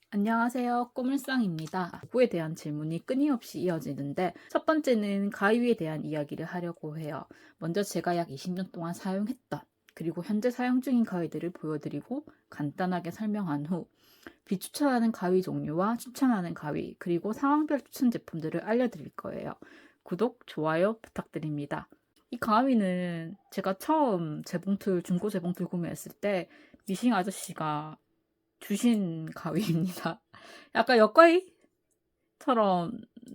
안녕하세요. 꼬물상입니다. 구에 대한 질문이 끊임없이 이어지는데 첫 번째는 가위에 대한 이야기를 하려고 해요. 먼저 제가 약 20년 동안 사용했던 그리고 현재 사용 중인 가위들을 보여드리고 간단하게 설명한 후 비추천하는 가위 종류와 추천하는 가위 그리고 상황별 추천 제품들을 알려드릴 거예요. 구독, 좋아요 부탁드립니다. 이 가위는 제가 처음 재봉틀, 중고 재봉틀 구매했을 때 미싱 아저씨가 주신 가위입니다. 약간 역가위처럼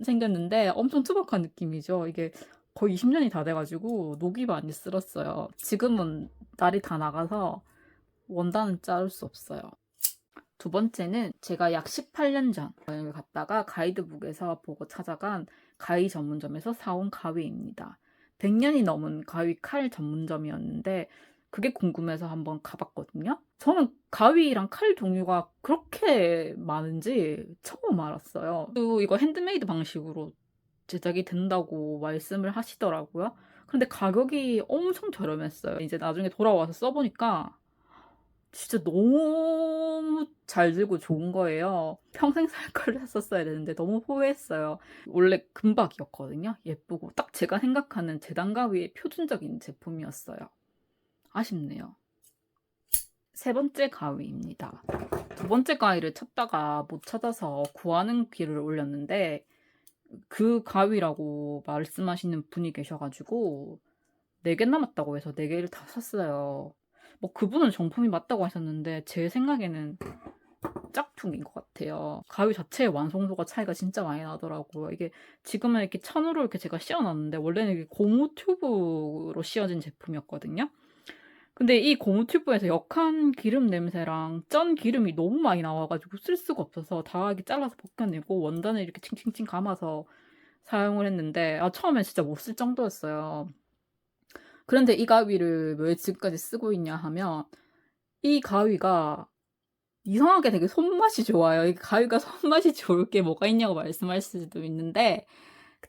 생겼는데 엄청 투박한 느낌이죠. 이게 거의 20년이 다 돼가지고 녹이 많이 쓸었어요. 지금은 날이 다 나가서 원단은 자를 수 없어요. 두 번째는 제가 약 18년 전 여행을 갔다가 가이드북에서 보고 찾아간 가위 전문점에서 사온 가위입니다. 100년이 넘은 가위 칼 전문점이었는데 그게 궁금해서 한번 가봤거든요. 저는 가위랑 칼 종류가 그렇게 많은지 처음 알았어요. 그리고 이거 핸드메이드 방식으로 제작이 된다고 말씀을 하시더라고요. 근데 가격이 엄청 저렴했어요. 이제 나중에 돌아와서 써보니까 진짜 너무 잘 들고 좋은 거예요. 평생 살 거를 샀었어야 되는데 너무 후회했어요. 원래 금박이었거든요. 예쁘고 딱 제가 생각하는 재단 가위의 표준적인 제품이었어요. 아쉽네요. 세 번째 가위입니다. 두 번째 가위를 찾다가 못 찾아서 구하는 길을 올렸는데 그 가위라고 말씀하시는 분이 계셔가지고 4개 남았다고 해서 4개를 다 샀어요. 뭐 그분은 정품이 맞다고 하셨는데 제 생각에는 짝퉁인 것 같아요. 가위 자체의 완성도가 차이가 진짜 많이 나더라고요. 이게 지금은 이렇게 천으로 이렇게 제가 씌워놨는데 원래는 이게 고무 튜브로 씌워진 제품이었거든요. 근데 이 고무 튜브에서 역한 기름 냄새랑 쩐 기름이 너무 많이 나와가지고 쓸 수가 없어서 다 이렇게 잘라서 벗겨내고 원단을 이렇게 칭칭칭 감아서 사용을 했는데 처음엔 진짜 못 쓸 정도였어요. 그런데 이 가위를 왜 지금까지 쓰고 있냐 하면 이 가위가 이상하게 되게 손맛이 좋아요. 이 가위가 손맛이 좋을 게 뭐가 있냐고 말씀할 수도 있는데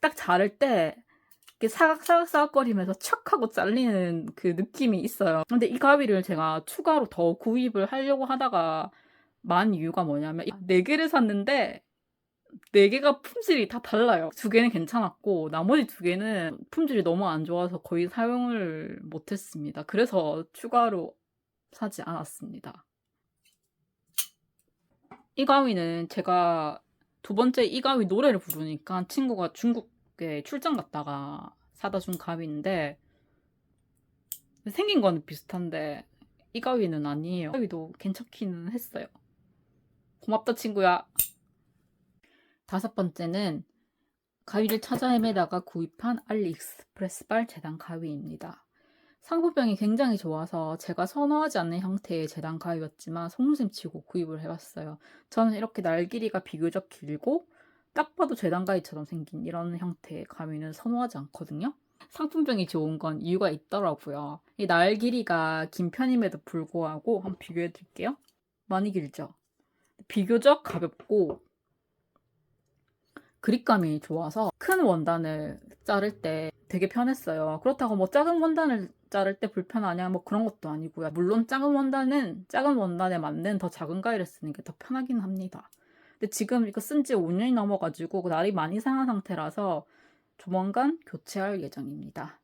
딱 자를 때 이렇게 사각사각사각거리면서 촥 하고 잘리는 그 느낌이 있어요. 근데 이 가위를 제가 추가로 더 구입을 하려고 하다가 만 이유가 뭐냐면 4개를 샀는데 4개가 품질이 다 달라요. 2개는 괜찮았고 나머지 2개는 품질이 너무 안 좋아서 거의 사용을 못했습니다. 그래서 추가로 사지 않았습니다. 이 가위는 제가 두 번째 이 가위 노래를 부르니까 친구가 중국에 출장 갔다가 사다 준 가위인데 생긴 거는 비슷한데 이 가위는 아니에요. 이 가위도 괜찮기는 했어요. 고맙다 친구야. 다섯 번째는 가위를 찾아 헤매다가 구입한 알리익스프레스발 재단 가위입니다. 상부병이 굉장히 좋아서 제가 선호하지 않는 형태의 재단 가위였지만 속눈썹 치고 구입을 해봤어요. 저는 이렇게 날 길이가 비교적 길고 딱 봐도 재단 가위처럼 생긴 이런 형태의 가위는 선호하지 않거든요. 상품병이 좋은 건 이유가 있더라고요. 이 날 길이가 긴 편임에도 불구하고 한번 비교해 드릴게요. 많이 길죠? 비교적 가볍고 그립감이 좋아서 큰 원단을 자를 때 되게 편했어요. 그렇다고 뭐 작은 원단을 자를 때 불편하냐 뭐 그런 것도 아니고요. 물론 작은 원단은 작은 원단에 맞는 더 작은 가위를 쓰는 게 더 편하긴 합니다. 근데 지금 이거 쓴 지 5년이 넘어가지고 날이 많이 상한 상태라서 조만간 교체할 예정입니다.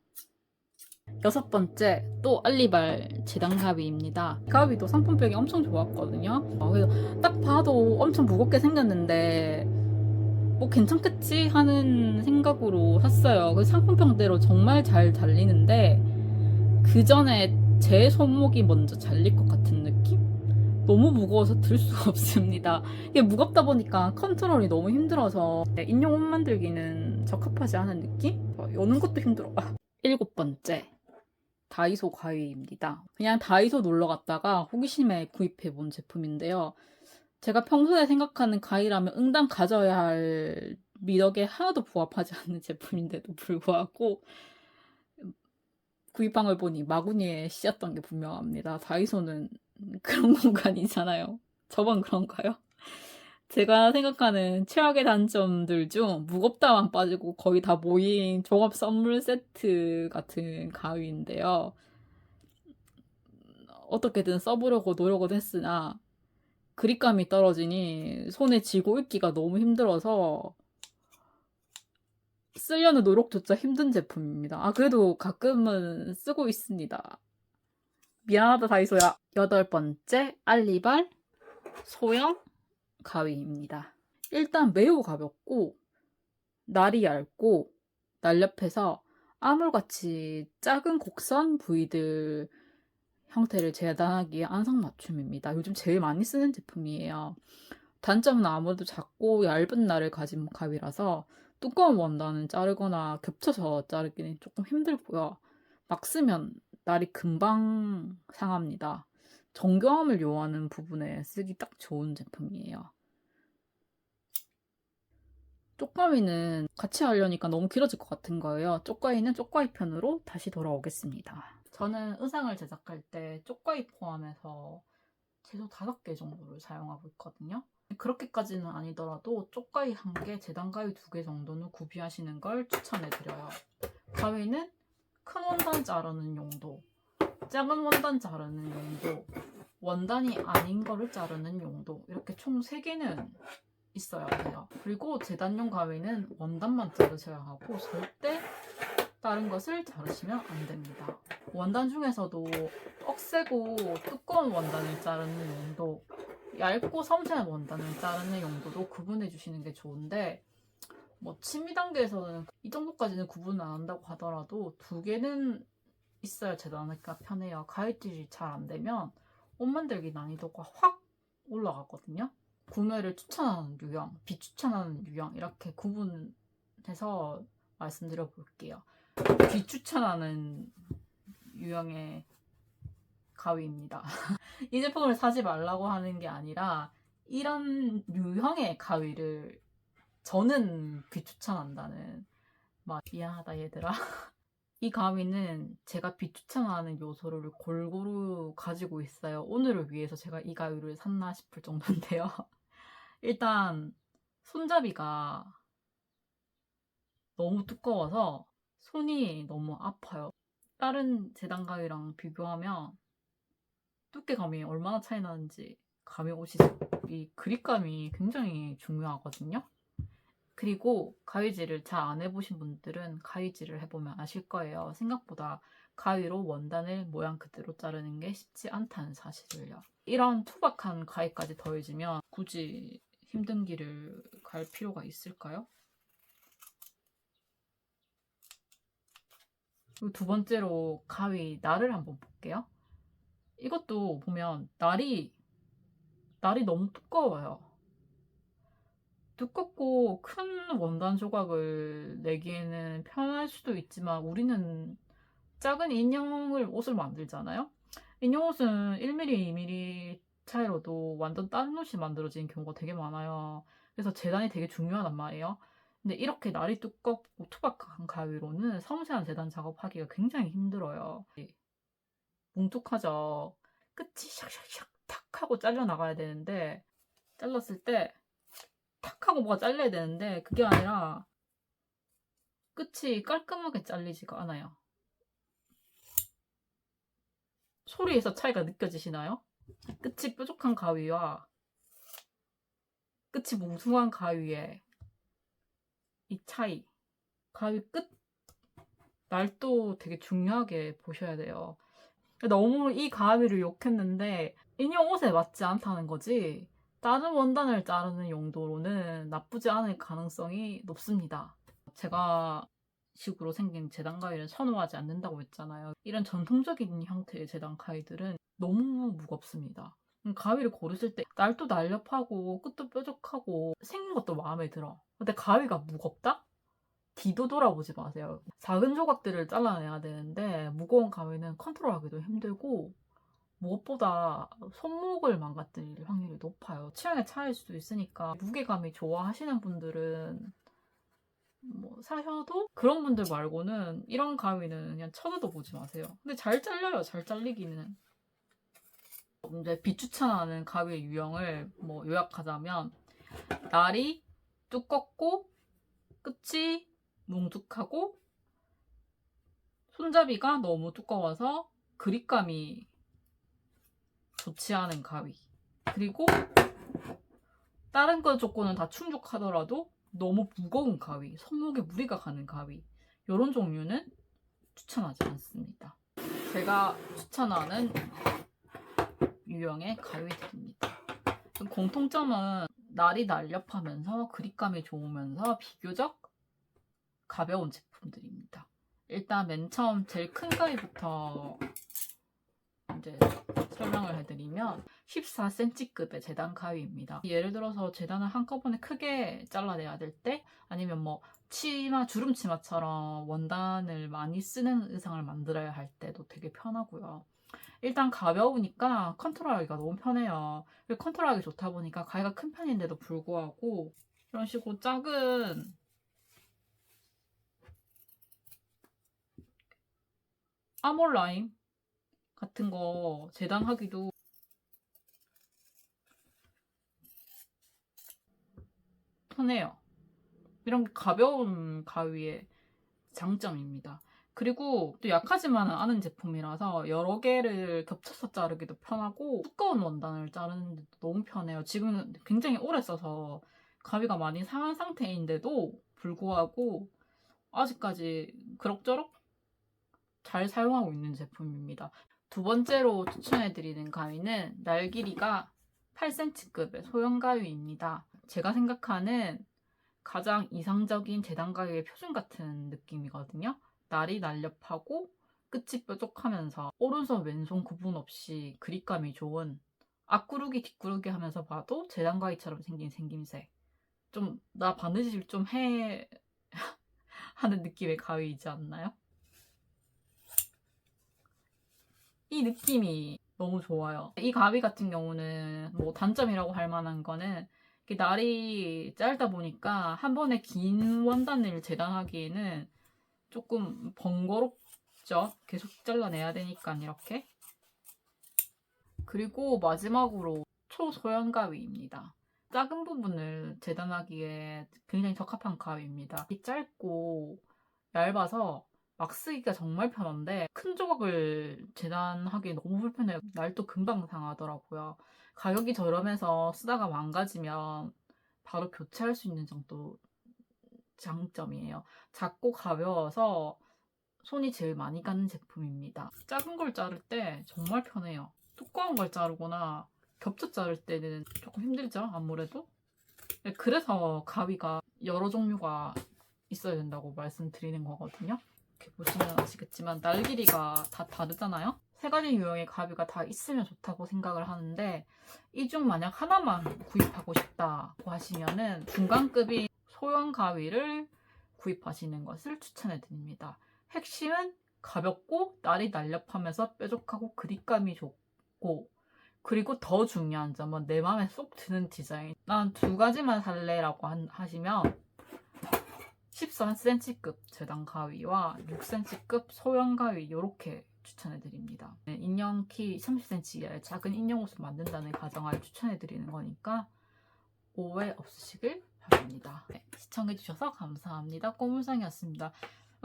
여섯 번째, 또 알리발 재단 가위입니다. 가위도 상품병이 엄청 좋았거든요. 그래서 딱 봐도 엄청 무겁게 생겼는데 뭐 괜찮겠지 하는 생각으로 샀어요. 그 상품평대로 정말 잘 잘리는데 그 전에 제 손목이 먼저 잘릴 것 같은 느낌? 너무 무거워서 들 수가 없습니다. 이게 무겁다 보니까 컨트롤이 너무 힘들어서 인형 옷 만들기는 적합하지 않은 느낌? 여는 것도 힘들어. 일곱 번째, 다이소 가위입니다. 그냥 다이소 놀러 갔다가 호기심에 구입해 본 제품인데요. 제가 평소에 생각하는 가위라면 응당 가져야 할 미덕에 하나도 부합하지 않는 제품인데도 불구하고 구입한 걸 보니 마구니에 씌었던 게 분명합니다. 다이소는 그런 공간이잖아요. 저만 그런가요? 제가 생각하는 최악의 단점들 중 무겁다만 빠지고 거의 다 모인 종합 선물 세트 같은 가위인데요. 어떻게든 써보려고 노력은 했으나 그립감이 떨어지니 손에 쥐고 읽기가 너무 힘들어서 쓰려는 노력조차 힘든 제품입니다. 아, 그래도 가끔은 쓰고 있습니다. 미안하다, 다이소야. 8번째, 알리발 소형 가위입니다. 일단 매우 가볍고 날이 얇고 날렵해서 아물같이 작은 곡선 부위들 형태를 재단하기에 안성맞춤입니다. 요즘 제일 많이 쓰는 제품이에요. 단점은 아무래도 작고 얇은 날을 가진 가위라서 두꺼운 원단은 자르거나 겹쳐서 자르기는 조금 힘들고요. 막 쓰면 날이 금방 상합니다. 정교함을 요하는 부분에 쓰기 딱 좋은 제품이에요. 쪽가위는 같이 하려니까 너무 길어질 것 같은 거예요. 쪽가위는 쪽가위 편으로 다시 돌아오겠습니다. 저는 의상을 제작할 때 쪽가위 포함해서 최소 5개 정도를 사용하고 있거든요. 그렇게까지는 아니더라도 쪽가위 1개, 재단가위 2개 정도는 구비하시는 걸 추천해드려요. 가위는 큰 원단 자르는 용도, 작은 원단 자르는 용도, 원단이 아닌 거를 자르는 용도, 이렇게 총 3개는 있어야 돼요. 그리고 재단용 가위는 원단만 자르셔야 하고 절대 다른 것을 자르시면 안 됩니다. 원단 중에서도 억세고 두꺼운 원단을 자르는 용도, 얇고 섬세한 원단을 자르는 용도도 구분해 주시는 게 좋은데, 뭐 취미 단계에서는 이 정도까지는 구분 안 한다고 하더라도 2개는 있어야 재단하기가 편해요. 가위질이 잘 안 되면 옷 만들기 난이도가 확 올라가거든요. 구매를 추천하는 유형, 비추천하는 유형, 이렇게 구분해서 말씀드려 볼게요. 비추천하는 유형의 가위입니다. 이 제품을 사지 말라고 하는 게 아니라 이런 유형의 가위를 저는 비추천한다는, 막 미안하다 얘들아. 이 가위는 제가 비추천하는 요소를 골고루 가지고 있어요. 오늘을 위해서 제가 이 가위를 샀나 싶을 정도인데요. 일단 손잡이가 너무 두꺼워서 손이 너무 아파요. 다른 재단 가위랑 비교하면 두께감이 얼마나 차이 나는지 감이 오시죠? 이 그립감이 굉장히 중요하거든요. 그리고 가위질을 잘 안 해보신 분들은 가위질을 해보면 아실 거예요. 생각보다 가위로 원단을 모양 그대로 자르는 게 쉽지 않다는 사실을요. 이런 투박한 가위까지 더해지면 굳이 힘든 길을 갈 필요가 있을까요? 그리고 2번째로 가위 날을 한번 볼게요. 이것도 보면 날이 너무 두꺼워요. 두껍고 큰 원단 조각을 내기에는 편할 수도 있지만 우리는 작은 인형을 옷을 만들잖아요. 인형 옷은 1mm, 2mm 차이로도 완전 다른 옷이 만들어지는 경우가 되게 많아요. 그래서 재단이 되게 중요하단 말이에요. 근데 이렇게 날이 두껍고 투박한 가위로는 섬세한 재단 작업하기가 굉장히 힘들어요. 뭉툭하죠. 끝이 샥샥샥 탁 하고 잘려 나가야 되는데, 잘랐을 때 탁 하고 뭐가 잘려야 되는데 그게 아니라 끝이 깔끔하게 잘리지가 않아요. 소리에서 차이가 느껴지시나요? 끝이 뾰족한 가위와 끝이 뭉퉁한 가위의 이 차이. 가위 끝 날도 되게 중요하게 보셔야 돼요. 너무 이 가위를 욕했는데 인형 옷에 맞지 않다는 거지, 다른 원단을 자르는 용도로는 나쁘지 않을 가능성이 높습니다. 제가 식으로 생긴 재단 가위를 선호하지 않는다고 했잖아요. 이런 전통적인 형태의 재단 가위들은 너무 무겁습니다. 가위를 고르실 때 날도 날렵하고 끝도 뾰족하고 생긴 것도 마음에 들어. 근데 가위가 무겁다? 뒤도 돌아보지 마세요. 작은 조각들을 잘라내야 되는데 무거운 가위는 컨트롤하기도 힘들고 무엇보다 손목을 망가뜨릴 확률이 높아요. 취향의 차이일 수도 있으니까 무게감이 좋아하시는 분들은 뭐 사셔도, 그런 분들 말고는 이런 가위는 그냥 쳐다도 보지 마세요. 근데 잘 잘려요. 잘 잘리기는. 이제 비추천하는 가위의 유형을 뭐 요약하자면, 날이 두껍고 끝이 뭉툭하고 손잡이가 너무 두꺼워서 그립감이 좋지 않은 가위. 그리고 다른 것 조건은 다 충족하더라도 너무 무거운 가위, 손목에 무리가 가는 가위 이런 종류는 추천하지 않습니다. 제가 추천하는 유형의 가위들입니다. 공통점은 날이 날렵하면서 그립감이 좋으면서 비교적 가벼운 제품들입니다. 일단 맨 처음 제일 큰 가위부터 이제 설명을 해드리면 14cm급의 재단 가위입니다. 예를 들어서 재단을 한꺼번에 크게 잘라내야 될 때, 아니면 뭐 치마, 주름 치마처럼 원단을 많이 쓰는 의상을 만들어야 할 때도 되게 편하고요. 일단 가벼우니까 컨트롤하기가 너무 편해요. 컨트롤하기 좋다 보니까 가위가 큰 편인데도 불구하고 이런 식으로 작은 아몰라인 같은 거 재단하기도 편해요. 이런 가벼운 가위의 장점입니다. 그리고 또 약하지만은 않은 제품이라서 여러 개를 겹쳐서 자르기도 편하고 두꺼운 원단을 자르는데도 너무 편해요. 지금 굉장히 오래 써서 가위가 많이 상한 상태인데도 불구하고 아직까지 그럭저럭 잘 사용하고 있는 제품입니다. 두 번째로 추천해드리는 가위는 날 길이가 8cm급의 소형 가위입니다. 제가 생각하는 가장 이상적인 재단 가위의 표준 같은 느낌이거든요. 날이 날렵하고 끝이 뾰족하면서 오른손 왼손 구분 없이 그립감이 좋은, 앞구르기 뒷구르기 하면서 봐도 재단 가위처럼 생긴 생김새, 좀 나 바느질 좀 해 하는 느낌의 가위이지 않나요? 이 느낌이 너무 좋아요. 이 가위 같은 경우는 뭐 단점이라고 할 만한 거는 날이 짧다 보니까 한 번에 긴 원단을 재단하기에는 조금 번거롭죠. 계속 잘라내야 되니까 이렇게. 그리고 마지막으로 초소형 가위입니다. 작은 부분을 재단하기에 굉장히 적합한 가위입니다. 짧고 얇아서 막 쓰기가 정말 편한데 큰 조각을 재단하기 너무 불편해요. 날도 금방 상하더라고요. 가격이 저렴해서 쓰다가 망가지면 바로 교체할 수 있는 정도 장점이에요. 작고 가벼워서 손이 제일 많이 가는 제품입니다. 작은 걸 자를 때 정말 편해요. 두꺼운 걸 자르거나 겹쳐 자를 때는 조금 힘들죠, 아무래도. 그래서 가위가 여러 종류가 있어야 된다고 말씀드리는 거거든요. 이렇게 보시면 아시겠지만 날 길이가 다 다르잖아요. 세 가지 유형의 가위가 다 있으면 좋다고 생각을 하는데 이 중 만약 하나만 구입하고 싶다고 하시면은 중간급인 소형 가위를 구입하시는 것을 추천해 드립니다. 핵심은 가볍고 날이 날렵하면서 뾰족하고 그립감이 좋고, 그리고 더 중요한 점은 내 마음에 쏙 드는 디자인. 난 두 가지만 살래라고 하시면 14cm급 재단 가위와 6cm급 소형 가위 이렇게 추천해드립니다. 인형 키 30cm 이하의 작은 인형 옷을 만든다는 가정하에 추천해드리는 거니까 오해 없으시길 바랍니다. 네, 시청해주셔서 감사합니다. 꼬물상이었습니다.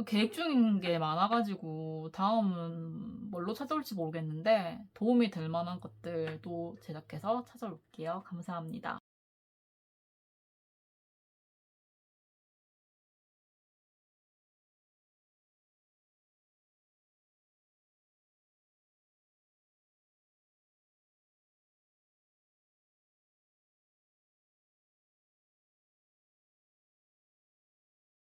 계획 중인 게 많아가지고 다음은 뭘로 찾아올지 모르겠는데 도움이 될 만한 것들도 제작해서 찾아올게요. 감사합니다.